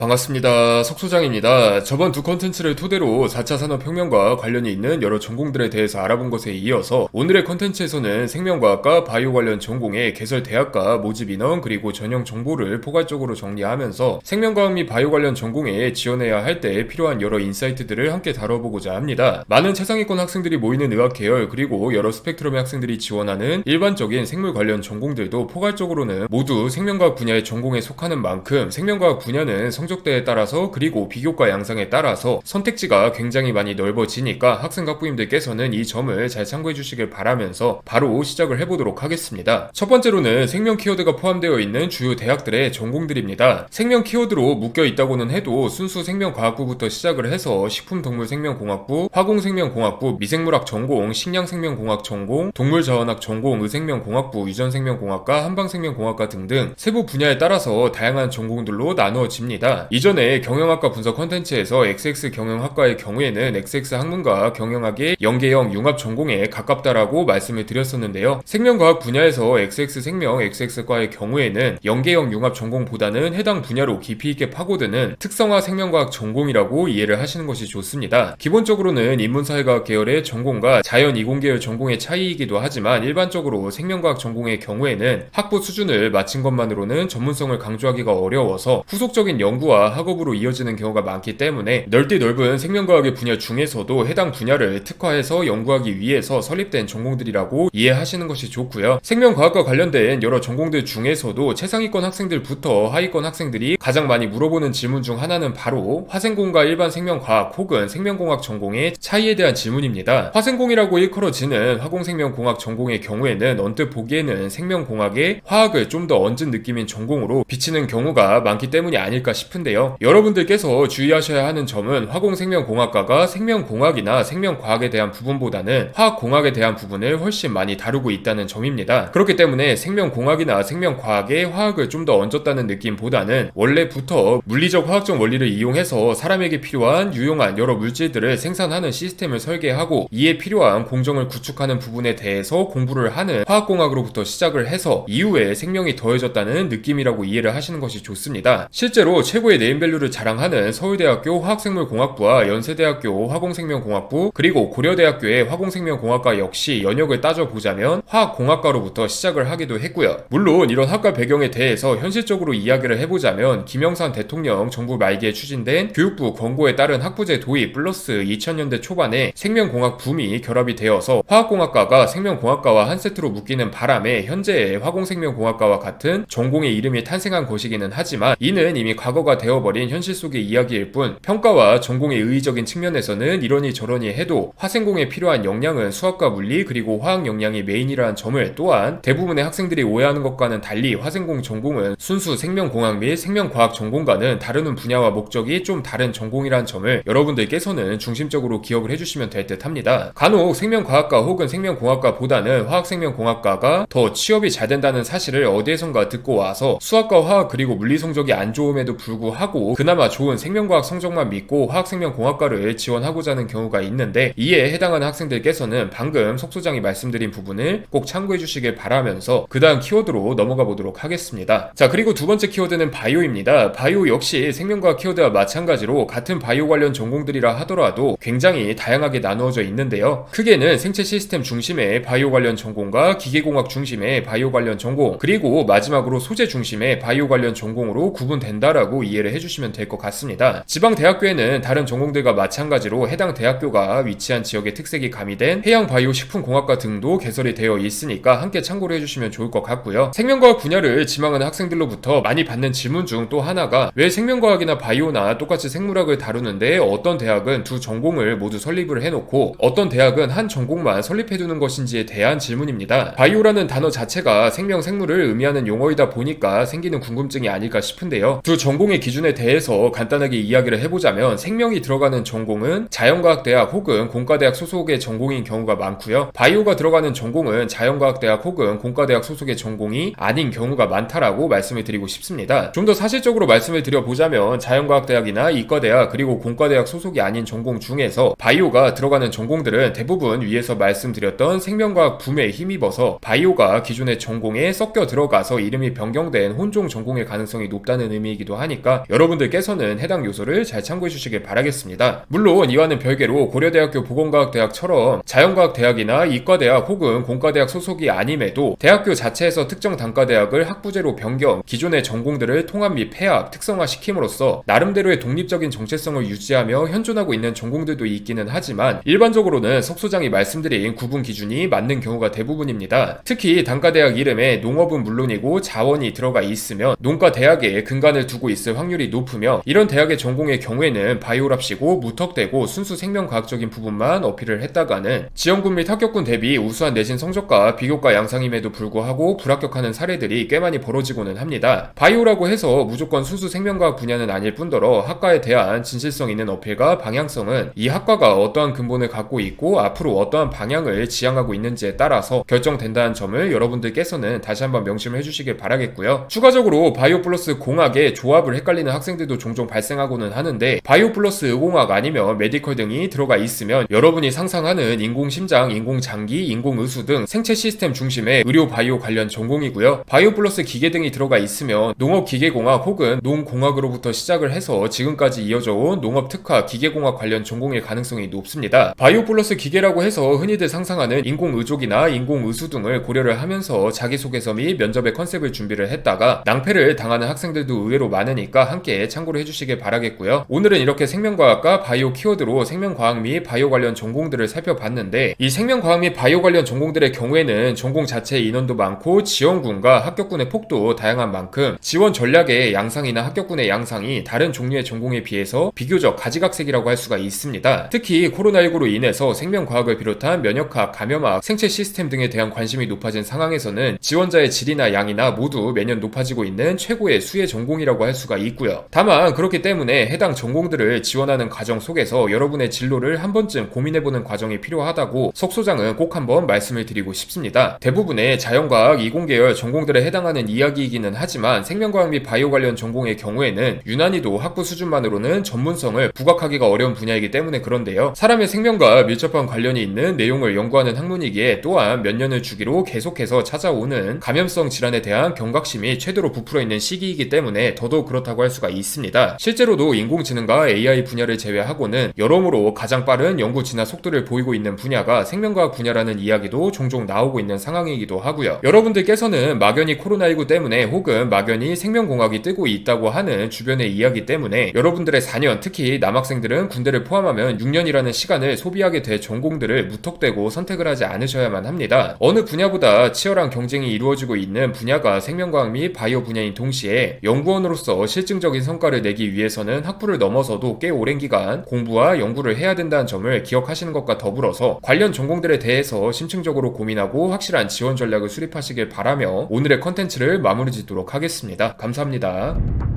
반갑습니다. 석소장입니다. 저번 두 컨텐츠를 토대로 4차 산업혁명과 관련이 있는 여러 전공들에 대해서 알아본 것에 이어서 오늘의 컨텐츠에서는 생명과학과 바이오 관련 전공의 개설 대학과 모집 인원 그리고 전형 정보를 포괄적으로 정리하면서 생명과학 및 바이오 관련 전공에 지원해야 할 때 필요한 여러 인사이트들을 함께 다뤄보고자 합니다. 많은 최상위권 학생들이 모이는 의학 계열 그리고 여러 스펙트럼의 학생들이 지원하는 일반적인 생물 관련 전공들도 포괄적으로는 모두 생명과학 분야의 전공에 속하는 만큼 생명과학 분야는 성적대에 따라서 그리고 비교과 양상에 따라서 선택지가 굉장히 많이 넓어지니까 학생 학부님들께서는 이 점을 잘 참고해 주시길 바라면서 바로 시작을 해보도록 하겠습니다. 첫 번째로는 생명 키워드가 포함되어 있는 주요 대학들의 전공들입니다. 생명 키워드로 묶여 있다고는 해도 순수 생명과학부부터 시작을 해서 식품동물생명공학부, 화공생명공학부, 미생물학 전공, 식량생명공학 전공, 동물자원학 전공, 의생명공학부, 유전생명공학과, 한방생명공학과 등등 세부 분야에 따라서 다양한 전공들로 나누어집니다. 이전에 경영학과 분석 컨텐츠에서 XX 경영학과의 경우에는 XX 학문과 경영학의 연계형 융합 전공에 가깝다라고 말씀을 드렸었는데요. 생명과학 분야에서 XX 생명 XX과의 경우에는 연계형 융합 전공보다는 해당 분야로 깊이 있게 파고드는 특성화 생명과학 전공이라고 이해를 하시는 것이 좋습니다. 기본적으로는 인문사회과학 계열의 전공과 자연 이공 계열 전공의 차이이기도 하지만 일반적으로 생명과학 전공의 경우에는 학부 수준을 마친 것만으로는 전문성을 강조하기가 어려워서 후속적인 연구와 학업으로 이어지는 경우가 많기 때문에 넓디 넓은 생명과학의 분야 중에서도 해당 분야를 특화해서 연구하기 위해서 설립된 전공들이라고 이해하시는 것이 좋고요. 생명과학과 관련된 여러 전공들 중에서도 최상위권 학생들부터 하위권 학생들이 가장 많이 물어보는 질문 중 하나는 바로 화생공과 일반 생명과학 혹은 생명공학 전공의 차이에 대한 질문입니다. 화생공이라고 일컬어지는 화공생명공학 전공의 경우에는 언뜻 보기에는 생명공학에 화학을 좀 더 얹은 느낌인 전공으로 비치는 경우가 많기 때문이 아닐까 싶은데요. 여러분들께서 주의하셔야 하는 점은 화공생명공학과가 생명공학이나 생명과학에 대한 부분보다는 화학공학에 대한 부분을 훨씬 많이 다루고 있다는 점입니다. 그렇기 때문에 생명공학이나 생명과학에 화학을 좀 더 얹었다는 느낌보다는 원래부터 물리적 화학적 원리를 이용해서 사람에게 필요한 유용한 여러 물질들을 생산하는 시스템을 설계하고 이에 필요한 공정을 구축하는 부분에 대해서 공부를 하는 화학공학으로부터 시작을 해서 이후에 생명이 더해졌다는 느낌이라고 이해를 하시는 것이 좋습니다. 실제로 최고의 네임밸류를 자랑하는 서울대학교 화학생물공학부와 연세대학교 화공생명공학부 그리고 고려대학교의 화공생명공학과 역시 연역을 따져보자면 화학공학과로부터 시작을 하기도 했고요. 물론 이런 학과 배경에 대해서 현실적으로 이야기를 해보자면 김영삼 대통령 정부 말기에 추진된 교육부 권고에 따른 학부제 도입 플러스 2000년대 초반에 생명공학 붐이 결합이 되어서 화학공학과가 생명공학과와 한 세트로 묶이는 바람에 현재의 화공생명공학과와 같은 전공의 이름이 탄생한 것이기는 하지만 이는 이미 과거가 되어버린 현실 속의 이야기일 뿐 평가와 전공의 의의적인 측면에서는 이러니 저러니 해도 화생공에 필요한 역량은 수학과 물리 그리고 화학 역량이 메인이라는 점을 또한 대부분의 학생들이 오해하는 것과는 달리 화생공 전공은 순수 생명공학 및 생명과학 전공과는 다루는 분야와 목적이 좀 다른 전공이라는 점을 여러분들께서는 중심적으로 기억을 해주시면 될 듯 합니다. 간혹 생명과학과 혹은 생명공학과보다는 화학생명공학과가 더 취업이 잘 된다는 사실을 어디에선가 듣고 와서 수학과 화학 그리고 물리 성적이 안 좋음에도 불구하고 그나마 좋은 생명과학 성적만 믿고 화학생명공학과를 지원하고자 하는 경우가 있는데 이에 해당하는 학생들께서는 방금 석소장이 말씀드린 부분을 꼭 참고해 주시길 바라면서 그 다음 키워드로 넘어가 보도록 하겠습니다. 자, 그리고 두 번째 키워드는 바이오입니다. 바이오 역시 생명과학 키워드와 마찬가지로 같은 바이오 관련 전공들이라 하더라도 굉장히 다양하게 나누어져 있는데요. 크게는 생체 시스템 중심의 바이오 관련 전공과 기계공학 중심의 바이오 관련 전공 그리고 마지막으로 소재 중심의 바이오 관련 전공으로 구분된다라고 이해를 해주시면 될 것 같습니다. 지방대학교에는 다른 전공들과 마찬가지로 해당 대학교가 위치한 지역의 특색이 가미된 해양바이오 식품공학과 등도 개설이 되어 있으니까 함께 참고를 해주시면 좋을 것 같고요. 생명과학 분야를 지망하는 학생들로부터 많이 받는 질문 중 또 하나가 왜 생명과학이나 바이오나 똑같이 생물학을 다루는데 어떤 대학은 두 전공을 모두 설립을 해놓고 어떤 대학은 한 전공만 설립해두는 것인지에 대한 질문입니다. 바이오라는 단어 자체가 생명, 생물을 의미하는 용어이다 보니까 생기는 궁금증이 아닐까 싶은데요. 두 전공의 기준에 대해서 간단하게 이야기를 해보자면 생명이 들어가는 전공은 자연과학대학 혹은 공과대학 소속의 전공인 경우가 많고요. 바이오가 들어가는 전공은 자연과학대학 혹은 공과대학 소속의 전공이 아닌 경우가 많다라고 말씀을 드리고 싶습니다. 좀 더 사실적으로 말씀을 드려보자면 자연과학대학이나 이과대학 그리고 공과대학 소속이 아닌 전공 중에서 바이오가 들어가는 전공들은 대부분 위에서 말씀드렸던 생명과학 붐에 힘입어서 바이오가 기존의 전공에 섞여 들어가서 이름이 변경된 혼종 전공일 가능성이 높다는 의미이기도 하니까 있으니까 여러분들께서는 해당 요소를 잘 참고해 주시길 바라겠습니다. 물론 이와는 별개로 고려대학교 보건과학대학처럼 자연과학대학이나 이과대학 혹은 공과대학 소속이 아님에도 대학교 자체에서 특정 단과대학을 학부제로 변경, 기존의 전공들을 통합 및 폐합, 특성화시킴으로써 나름대로의 독립적인 정체성을 유지하며 현존하고 있는 전공들도 있기는 하지만 일반적으로는 석 소장이 말씀드린 구분 기준이 맞는 경우가 대부분입니다. 특히 단과대학 이름에 농업은 물론이고 자원이 들어가 있으면 농과대학에 근간을 두고 있을 확률이 높으며 이런 대학의 전공의 경우에는 바이오랍시고 무턱대고 순수 생명과학적인 부분만 어필을 했다가는 지원군 및 합격군 대비 우수한 내신 성적과 비교과 양상임에도 불구하고 불합격하는 사례들이 꽤 많이 벌어지고는 합니다. 바이오라고 해서 무조건 순수 생명과학 분야는 아닐 뿐더러 학과에 대한 진실성 있는 어필과 방향성은 이 학과가 어떠한 근본을 갖고 있고 앞으로 어떠한 방향을 지향하고 있는지에 따라서 결정된다는 점을 여러분들께서는 다시 한번 명심을 해주시길 바라겠고요. 추가적으로 바이오 플러스 공학의 조합을 헷갈리는 학생들도 종종 발생하고는 하는데 바이오 플러스 의공학 아니면 메디컬 등이 들어가 있으면 여러분이 상상하는 인공심장, 인공장기, 인공의수 등 생체 시스템 중심의 의료 바이오 관련 전공이고요. 바이오 플러스 기계 등이 들어가 있으면 농업기계공학 혹은 농공학으로부터 시작을 해서 지금까지 이어져온 농업특화, 기계공학 관련 전공일 가능성이 높습니다. 바이오 플러스 기계라고 해서 흔히들 상상하는 인공의족이나 인공의수 등을 고려를 하면서 자기소개서 및 면접의 컨셉을 준비를 했다가 낭패를 당하는 학생들도 의외로 많으니까 함께 참고를 해주시길 바라겠고요. 오늘은 이렇게 생명과학과 바이오 키워드로 생명과학 및 바이오 관련 전공들을 살펴봤는데 이 생명과학 및 바이오 관련 전공들의 경우에는 전공 자체의 인원도 많고 지원군과 합격군의 폭도 다양한 만큼 지원 전략의 양상이나 합격군의 양상이 다른 종류의 전공에 비해서 비교적 가지각색이라고 할 수가 있습니다. 특히 코로나19로 인해서 생명과학을 비롯한 면역학, 감염학, 생체 시스템 등에 대한 관심이 높아진 상황에서는 지원자의 질이나 양이나 모두 매년 높아지고 있는 최고의 수혜 전공이라고 할 수가 있고요. 다만 그렇기 때문에 해당 전공들을 지원하는 과정 속에서 여러분의 진로를 한 번쯤 고민해보는 과정이 필요하다고 석 소장은 꼭 한번 말씀을 드리고 싶습니다. 대부분의 자연과학, 이공계열 전공들에 해당하는 이야기이기는 하지만 생명과학 및 바이오 관련 전공의 경우에는 유난히도 학부 수준만으로는 전문성을 부각하기가 어려운 분야이기 때문에 그런데요. 사람의 생명과 밀접한 관련이 있는 내용을 연구하는 학문이기에 또한 몇 년을 주기로 계속해서 찾아오는 감염성 질환에 대한 경각심이 최대로 부풀어 있는 시기이기 때문에 더더욱 그렇다고 할 수가 있습니다. 실제로도 인공지능과 AI 분야를 제외하고는 여러모로 가장 빠른 연구 진화 속도를 보이고 있는 분야가 생명과학 분야라는 이야기도 종종 나오고 있는 상황이기도 하고요. 여러분들께서는 막연히 코로나19 때문에 혹은 막연히 생명공학이 뜨고 있다고 하는 주변의 이야기 때문에 여러분들의 4년, 특히 남학생들은 군대를 포함하면 6년이라는 시간을 소비하게 될 전공들을 무턱대고 선택을 하지 않으셔야만 합니다. 어느 분야보다 치열한 경쟁이 이루어지고 있는 분야가 생명과학 및 바이오 분야인 동시에 연구원으로서 실증적인 성과를 내기 위해서는 학부를 넘어서도 꽤 오랜 기간 공부와 연구를 해야 된다는 점을 기억하시는 것과 더불어서 관련 전공들에 대해서 심층적으로 고민하고 확실한 지원 전략을 수립하시길 바라며 오늘의 컨텐츠를 마무리 짓도록 하겠습니다. 감사합니다.